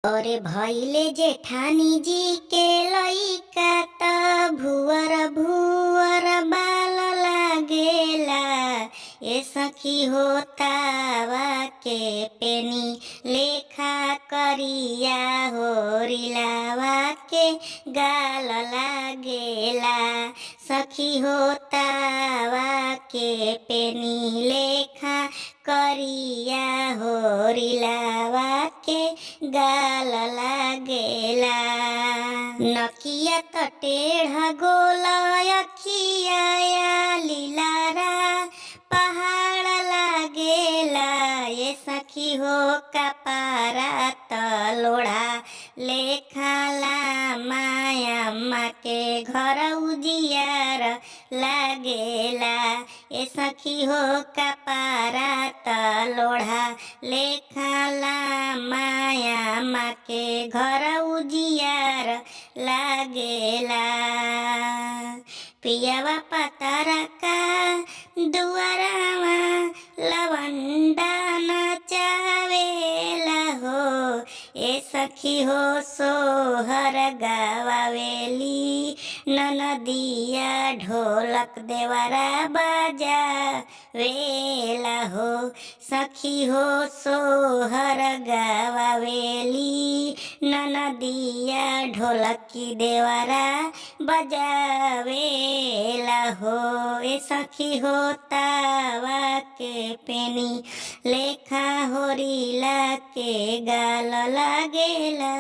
अरे भैले जेठानी जी के लइका त भुअर भुअर बाल लागेला। ए सखी होतावा के पेनी लेखा करिया होरिलावा के गाल लागेला। सखी होतावा के पेनी लेखा करिया होरिलावा के गाल लागेला। नकिया त टेढ़ा गोला अखिया लीलारा पहाड़ लागेला। ये सखी हो कपारा त लोढ़ा लेखा माया अम्मा के घर उजियार लागेला। ए सखी हो कपारा त लोढ़ा लेखा माया अम्मा के घर उजियार लागेला। पियावा पतारा का दुआरावा लवंडा नचावेला हो। ए सखी हो सोहर गावेली ननदिया ढोलक देवरा बजावेला हो। सखी हो सोहर गावेली ननदिया ढोलकी देवरा बजावेला हो। ए सखी होतावा के पेनी लेखा होरिला के गाल लागेला।